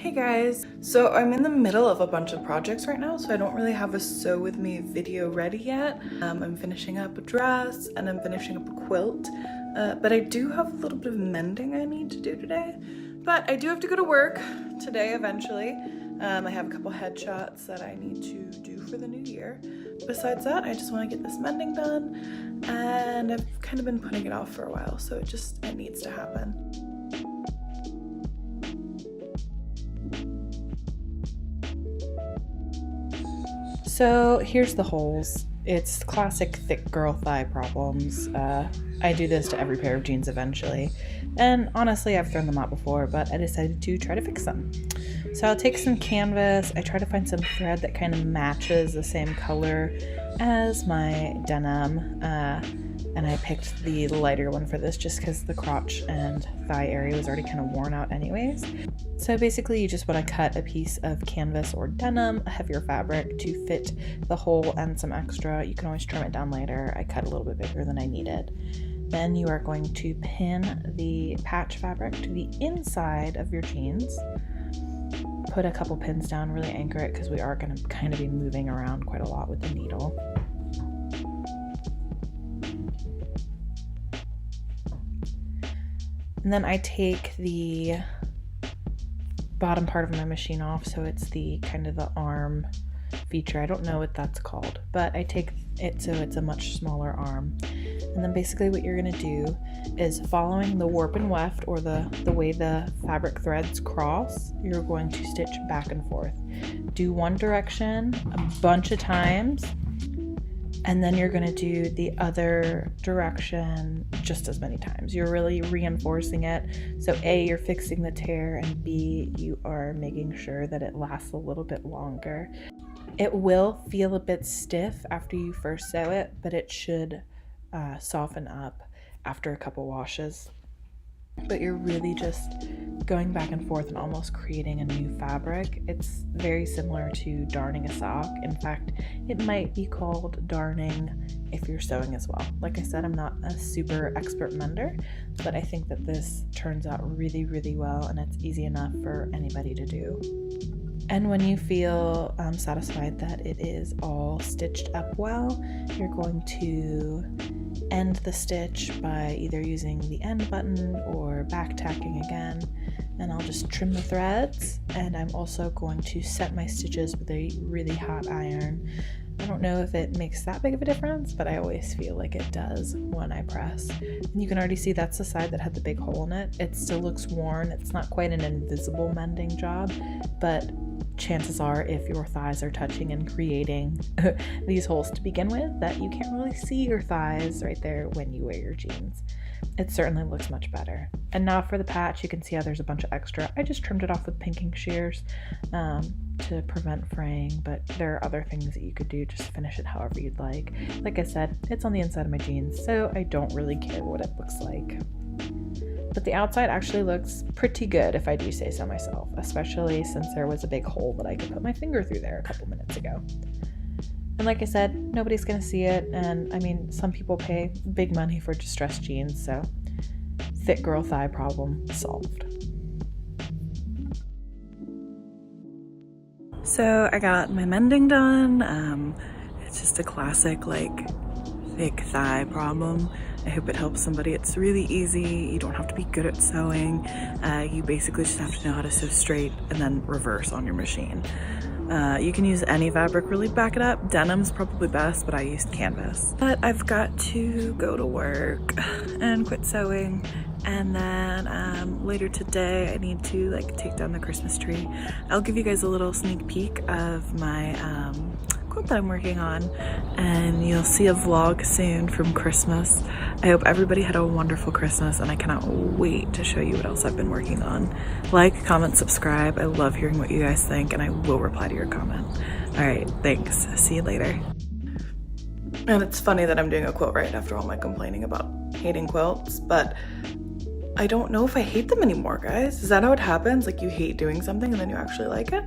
Hey guys, so I'm in the middle of a bunch of projects right now, so I don't really have a sew with me video ready yet. I'm finishing up a dress and I'm finishing up a quilt, but I do have a little bit of mending I need to do today. But I do have to go to work today eventually. I have a couple headshots that I need to do for the new year. Besides that, I just want to get this mending done, and I've kind of been putting it off for a while, so it needs to happen. So here's the holes. It's classic thick girl thigh problems. I do this to every pair of jeans eventually. And honestly, I've thrown them out before, but I decided to try to fix them. So I'll take some canvas. I try to find some thread that kind of matches the same color as my denim. And I picked the lighter one for this just because the crotch and thigh area was already kind of worn out anyways. So basically you just want to cut a piece of canvas or denim, a heavier fabric, to fit the hole and some extra. You can always trim it down later. I cut a little bit bigger than I needed. Then you are going to pin the patch fabric to the inside of your jeans. Put a couple pins down, really anchor it because we are going to kind of be moving around quite a lot with the needle. And then I take the bottom part of my machine off, so it's the kind of the arm feature. I don't know what that's called, but I take it so it's a much smaller arm. And then basically what you're going to do is, following the warp and weft, or the way the fabric threads cross, you're going to stitch back and forth. Do one direction a bunch of times, and then you're going to do the other direction just as many times. You're really reinforcing it. So A, you're fixing the tear, and B, you are making sure that it lasts a little bit longer. It will feel a bit stiff after you first sew it, but it should soften up after a couple washes. But you're really just going back and forth and almost creating a new fabric. It's very similar to darning a sock. In fact, it might be called darning if you're sewing as well. Like I said, I'm not a super expert mender, but I think that this turns out really, really well, and it's easy enough for anybody to do. And when you feel satisfied that it is all stitched up well, you're going to end the stitch by either using the end button or back tacking again. And I'll just trim the threads, and I'm also going to set my stitches with a really hot iron. I don't know if it makes that big of a difference, but I always feel like it does when I press. And you can already see that's the side that had the big hole in it. It still looks worn. It's not quite an invisible mending job, but chances are, if your thighs are touching and creating these holes to begin with, that you can't really see your thighs right there when you wear your jeans. It certainly looks much better. And now for the patch, you can see how there's a bunch of extra. I just trimmed it off with pinking shears to prevent fraying, but there are other things that you could do. Just finish it however you'd like. Like I said, it's on the inside of my jeans, so I don't really care what it looks like. But the outside actually looks pretty good, if I do say so myself, especially since there was a big hole that I could put my finger through there a couple minutes ago. And like I said, nobody's gonna see it, and I mean, some people pay big money for distressed jeans, so thick girl thigh problem solved. So I got my mending done. It's just a classic, like, thick thigh problem. I hope it helps somebody. It's really easy. You don't have to be good at sewing. You basically just have to know how to sew straight and then reverse on your machine. You can use any fabric, really. Back it up. Denim's probably best, but I used canvas. But I've got to go to work and quit sewing. And then later today, I need to take down the Christmas tree. I'll give you guys a little sneak peek of my quilt that I'm working on, and you'll see a vlog soon from Christmas. I hope everybody had a wonderful Christmas, and I cannot wait to show you what else I've been working on. Like, comment, subscribe. I love hearing what you guys think, and I will reply to your comment. All right, thanks. See you later. And it's funny that I'm doing a quilt right after all my complaining about hating quilts, but I don't know if I hate them anymore, guys. Is that how it happens? Like, you hate doing something and then you actually like it?